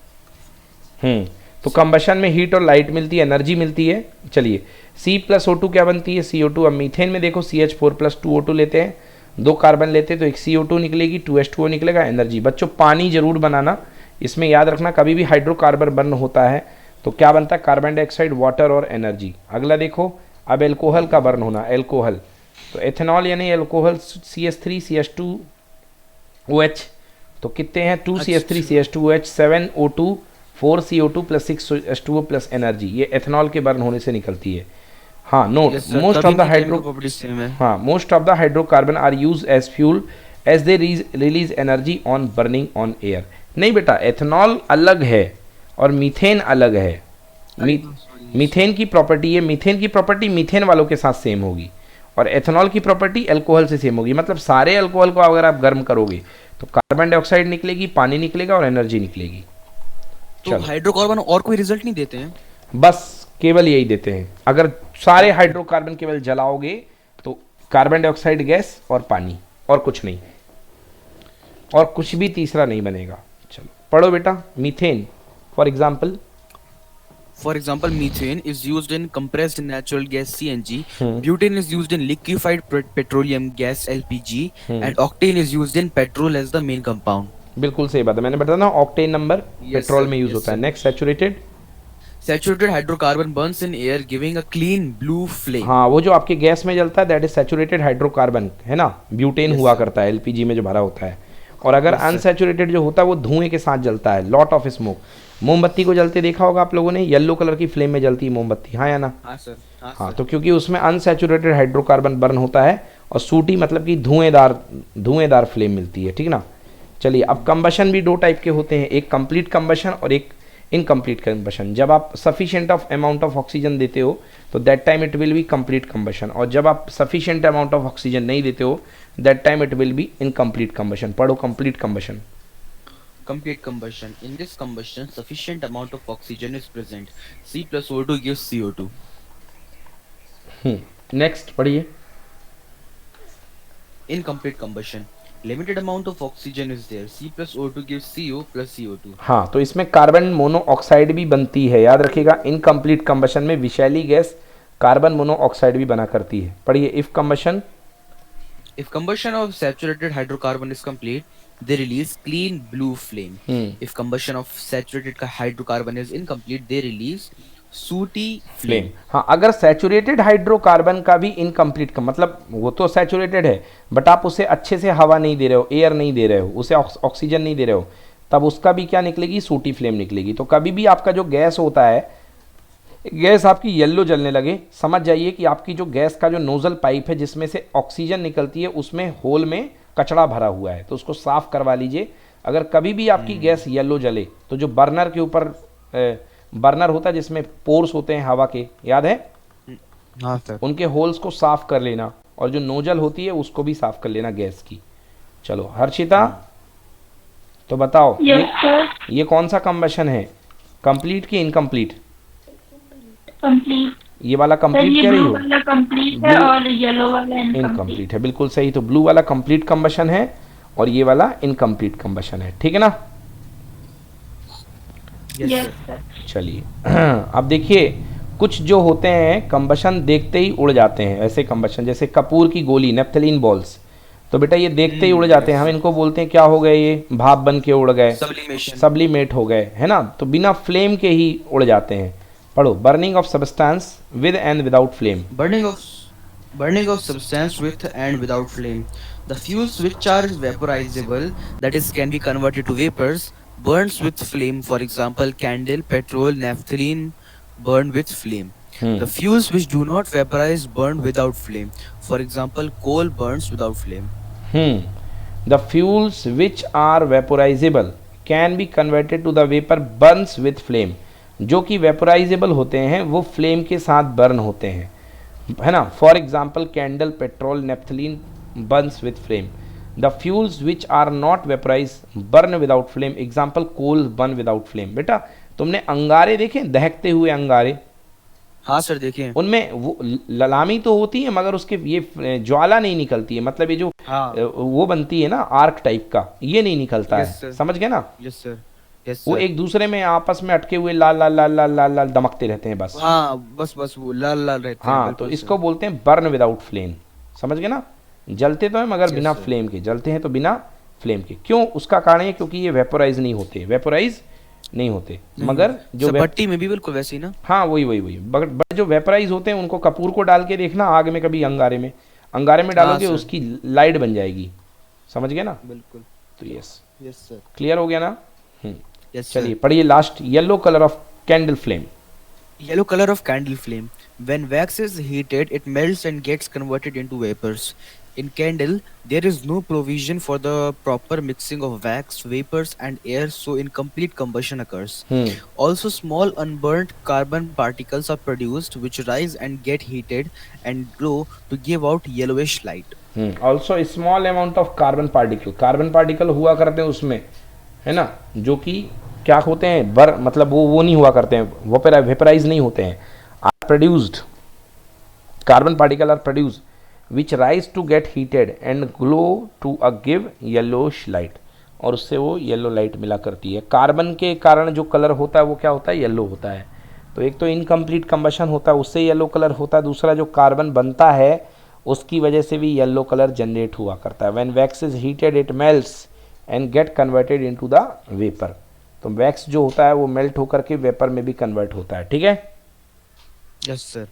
तो combustion में heat और light मिलती है, energy मिलती है। चलिए, C+O2 क्या बनती है? CO2। अब मीथेन में देखो CH4+2O2 लेते हैं, 2 कार्बन लेते हैं तो एक CO2 निकलेगी, 2H2O निकलेगा, एनर्जी। बच्चों पानी जरूर बनाना, इसमें याद रखना कभी भी हाइड्रोकार्बन बर्न होता है तो क्या बनता है? कार्बन डाइऑक्साइड, वाटर और एनर्जी। अगला देखो, अब एल्कोहल का बर्न होना, एल्कोहल तो एथेनॉल यानी एल्कोहल CH3CH2OH, तो कितने हैं? 2CH3CH2OH, 7O2, 4CO2 + 6H2O + energy. ये एथेनॉल के बर्न होने से निकलती है। हाँ, note, most of the hydrocarbon are use as fuel as they release energy on burning on air. नहीं बेटा, एथेनॉल अलग है और मीथेन अलग है। मीथेन की प्रॉपर्टी है, मीथेन की प्रॉपर्टी मीथेन वालों के साथ सेम होगी और एथेनॉल की प्रॉपर्टी अल्कोहल से सेम होगी। मतलब सारे अल्कोहल को अगर आप गर्म करोगे तो कार्बन डाइऑक्साइड निकलेगी, पानी निकलेगा और एनर्जी निकलेगी। तो हाइड्रोकार्बन और कोई रिजल्ट नहीं देते हैं? बस केवल यही देते हैं। अगर सारे हाइड्रोकार्बन केवल जलाओगे तो कार्बन डाइऑक्साइड गैस और पानी, और कुछ नहीं, और कुछ भी तीसरा नहीं बनेगा। चलो पढ़ो बेटा। Methane for example. For example, methane is used in compressed natural gas CNG, butane is used in liquefied petroleum gas LPG, and octane is used in petrol as the main compound. बिल्कुल सही बात है, मैंने बताया ना octane number petrol में use होता है। Next, saturated. Saturated hydrocarbon burns in air giving a clean blue flame. हाँ, वो जो आपके गैस में जलता है दैट इज सैचुरेटेड हाइड्रोकार्बन, है ना। ब्यूटेन हुआ करता है एलपीजी में जो भरा होता है। और अगर अनसैचुरेटेड जो होता है वो धुएं के साथ जलता है, लॉट ऑफ स्मोक। मोमबत्ती को जलते देखा होगा आप लोगों ने, येलो कलर की फ्लेम में जलती है मोमबत्ती, हाँ या ना? हाँ सर। हाँ, तो क्योंकि उसमें अनसैचुरेटेड हाइड्रोकार्बन बर्न होता है और सूटी मतलब कि धुएंदार फ्लेम मिलती है, ठीक ना। चलिए, अब कंबशन भी 2 टाइप के होते हैं, एक कंप्लीट कंबशन और एक इनकम्प्लीट कंबशन। जब आप सफिशिएंट अमाउंट ऑफ ऑक्सीजन देते हो तो that time it will B complete combustion, और जब आप सफिशिएंट अमाउंट ऑफ ऑक्सीजन नहीं देते हो that time it will be incomplete combustion. पढ़ो complete combustion. Complete combustion. In this combustion, sufficient amount of oxygen is present. C+O2 gives CO2. Next पढ़िए। Incomplete combustion. Limited amount of oxygen is there. C+O2 gives CO plus CO2. हाँ, तो इसमें carbon monoxide भी बनती है, याद रखिएगा। Incomplete combustion में विषैली गैस कार्बन मोनोऑक्साइड भी बना करती है। पढ़िए। If combustion. If combustion of saturated hydrocarbon is complete, they release clean blue flame. If combustion of saturated hydrocarbon is incomplete, they release सूटी फ्लेम। हाँ, अगर सैचुरेटेड हाइड्रोकार्बन का भी इनकम्प्लीट का मतलब वो तो सैचुरेटेड है बट आप उसे अच्छे से हवा नहीं दे रहे हो, एयर नहीं दे रहे हो, उसे ऑक्सीजन नहीं दे रहे हो, तब उसका भी क्या निकलेगी? सूटी फ्लेम निकलेगी। तो कभी भी आपका जो गैस होता है, गैस आपकी येलो जलने लगे, समझ जाइए कि आपकी जो गैस का जो नोजल पाइप है जिसमें से ऑक्सीजन निकलती है उसमें होल में कचरा भरा हुआ है, तो उसको साफ करवा लीजिए। अगर कभी भी आपकी गैस येलो जले तो जो बर्नर के ऊपर बर्नर होता है जिसमें पोर्स होते हैं हवा के, याद है? हाँ सर। उनके होल्स को साफ कर लेना और जो नोजल होती है उसको भी साफ कर लेना गैस की। चलो हर्षिता, तो बताओ Yes, sir. ये कौन सा कंबशन है, कंप्लीट की इनकम्प्लीट? Complete. ये वाला सर, कंप्लीट ये कह रही ब्लू हो? वाला कंप्लीट है Blue- और येलो वाला इनकम्प्लीट। इनकम्प्लीट है, बिल्कुल सही। तो ब्लू वाला कंप्लीट कंबशन है और ये वाला इनकम्प्लीट कंबशन है, ठीक है ना। Yes sir. चलिए अब देखिए, कुछ जो होते हैं कंबशन देखते ही उड़ जाते हैं, ऐसे कंबशन जैसे कपूर की गोली, नेफ्थलीन बॉल्स, तो बेटा ये देखते ही उड़ जाते हैं, हम इनको बोलते हैं क्या हो गए, ये भाप बन के उड़ गए, सब्लिमेट हो गए, है ना। तो बिना फ्लेम के ही उड़ जाते हैं। पढ़ो। Burning of substance with and without flame. Burning of Burning of substance with and without flame. The fuels which are vaporizable, that is, can be converted to vapors, burns with flame. For example, candle, petrol, naphthalene burn with flame. Hmm. The fuels which do not vaporize burn without flame. For example, coal burns without flame. Hmm. The fuels which are vaporizable can be converted to the vapor burns with flame. जो कि वेपोराइजेबल होते हैं वो flame के साथ burn होते हैं, है ना. For example candle, petrol, naphthalene burns with flame. The fuels which are not vaporise burn without flame. Example coal burn without flame. बेटा तुमने अंगारे देखे, दहकते हुए अंगारे? हाँ सर, देखिए. उनमें वो ललामी तो होती है मगर उसके ये ज्वाला नहीं निकलती है. मतलब ये जो हाँ. वो बनती है ना आर्क टाइप का, ये नहीं निकलता Yes, है. sir. समझ गए ना. Yes sir. यस वो सर. एक दूसरे में आपस में अटके हुए लाल लाल लाल लाल लाल लाल दमकते रहते हैं बस. हाँ, बस बस वो लाल लाल रहते हैं. हाँ, बिल्कुल तो सर. इसको बोलते हैं बर्न विदाउट फ्लेम. समझ गए ना. जलते तो हैं मगर Yes, बिना sir. फ्लेम के. जलते हैं तो बिना फ्लेम के. क्यों? उसका कारण है क्योंकि ये वेपोराइज नहीं होते. वेपोराइज नहीं होते मगर जो सर भट्टी में भी बिल्कुल वैसे ही ना. हाँ वही वही वही. बट जो वेपोराइज होते हैं उनको कपूर को डाल के देखना आग में, कभी अंगारे में. अंगारे में डालोगे सर. उसकी लाइट बन जाएगी. समझ गए ना. बिल्कुल. तो यस, यस सर. क्लियर हो गया ना. यस चलिए पढ़िए last. Yellow colour of candle flame. Yellow color of candle flame. When wax is heated, it melts and gets converted into vapors. In candle, there is no provision for the proper mixing of wax, vapors, and air, so incomplete combustion occurs. Also, small unburnt carbon particles are produced, which rise and get heated and glow to give out yellowish light. Also small amount of carbon particle. Carbon particle हुआ करते हैं उसमें, है ना, जो कि क्या होते हैं, मतलब वो नहीं हुआ करते हैं, वेपराइज नहीं होते हैं. Are produced, carbon particle are produce which rise to get heated and glow to a give yellowish light. और उससे वो येलो लाइट मिला करती है. कार्बन के कारण जो कलर होता है वो क्या होता है, येलो होता है. तो एक तो इनकम्प्लीट कंबशन होता है, उससे येलो कलर होता है. दूसरा जो कार्बन बनता है उसकी वजह से भी येलो कलर जनरेट हुआ करता है. When wax is heated it melts and get converted into the vapour. तो वैक्स जो होता है वो मेल्ट होकर के वेपर में भी कन्वर्ट होता है. ठीक है. Yes, sir.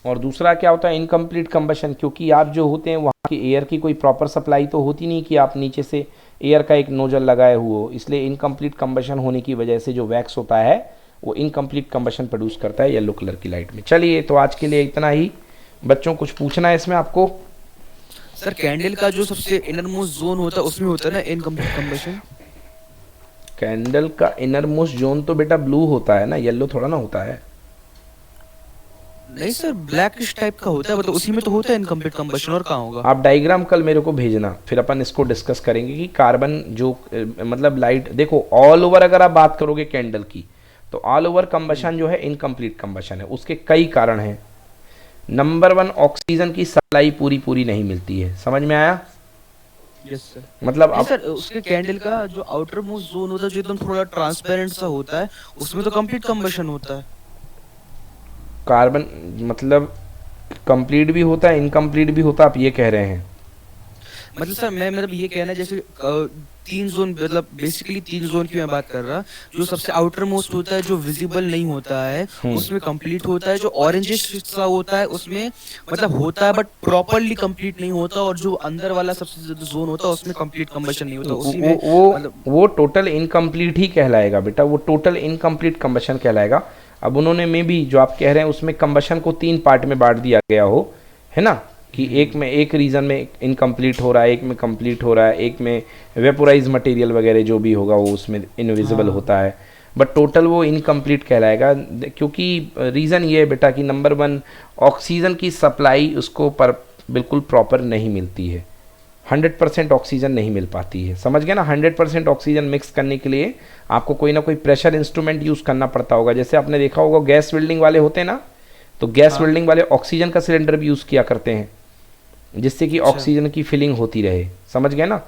और दूसरा क्या होता है, इनकम्प्लीट कंबशन. क्योंकि आप जो होते हैं वहाँ की एयर की कोई प्रॉपर सप्लाई तो होती नहीं कि आप नीचे से एयर का एक नोजल लगाए हुए हो. इसलिए इनकम्प्लीट कंबशन होने की वजह से जो वैक्स होता है वो इनकम्प्लीट कंबशन प्रोड्यूस करता है येलो कलर की लाइट में. चलिए तो आज के लिए इतना ही. बच्चों कुछ पूछना है इसमें आपको? सर कैंडल का जो सबसे इनर मोस्ट जोन होता है उसमें होता है ना इनकम्प्लीट कंबशन. कैंडल का इनर मोस्ट जोन तो बेटा ब्लू होता है ना, येलो थोड़ा ना होता है. नहीं सर, ब्लैकिश टाइप का होता है, मतलब उसी में तो होता है इनकम्प्लीट कंबशन. और कहाँ होगा? आप डायग्राम कल मेरे को भेजना, फिर अपन इसको डिस्कस करेंगे कि कार्बन जो मतलब लाइट, देखो ऑल ओवर अगर आप बात करोगे कैंडल की तो ऑल ओवर कंबशन जो है इनकम्प्लीट कंबशन है. उसके कई कारण हैं. नंबर 1, ऑक्सीजन की सप्लाई पूरी नहीं मिलती है. समझ में आया? Yes sir. मतलब अब सर उसके कैंडल का जो आउटर मोस्ट जोन होता है जो एकदम थोड़ा ट्रांसपेरेंट सा होता है उसमें तो कंप्लीट कंबशन होता है. कार्बन मतलब कंप्लीट भी होता है, इनकम्प्लीट भी होता है, आप ये कह रहे हैं? मतलब सर मैं मतलब ये कहना है जैसे तीन जोन, मतलब बेसिकली तीन जोन की मैं बात कर रहा. जो सबसे आउटर मोस्ट होता है जो विजिबल नहीं होता है उसमें कंप्लीट होता है. जो ऑरेंजिश सा होता है उसमें मतलब होता है बट प्रॉपरली कंप्लीट नहीं होता. और जो अंदर वाला सबसे जोन होता है उसमें कंप्लीट कंबशन नहीं होता. उसी में वो टोटल इनकम्प्लीट ही कहलाएगा बेटा. वो टोटल इनकम्प्लीट कंबशन कहलाएगा. अब उन्होंने में भी जो आप कह रहे हैं उसमें कंबशन को 3 पार्ट में बांट दिया गया हो, है ना, कि एक में एक रीजन में इनकम्प्लीट हो रहा है, एक में कंप्लीट हो रहा है, एक में वेपोराइज मटेरियल वगैरह जो भी होगा वो उसमें इनविजिबल होता है. बट टोटल वो इनकम्प्लीट कहलाएगा. क्योंकि रीज़न ये है बेटा कि नंबर 1, ऑक्सीजन की सप्लाई उसको पर बिल्कुल प्रॉपर नहीं मिलती है. 100% ऑक्सीजन नहीं मिल पाती है. समझ गए ना. 100% ऑक्सीजन मिक्स करने के लिए आपको कोई ना कोई प्रेशर इंस्ट्रूमेंट यूज़ करना पड़ता होगा. जैसे आपने देखा होगा गैस वेल्डिंग वाले होते हैं ना, तो गैस वेल्डिंग वाले ऑक्सीजन का सिलेंडर भी यूज़ किया करते हैं जिससे कि ऑक्सीजन की फिलिंग होती रहे. समझ गए ना.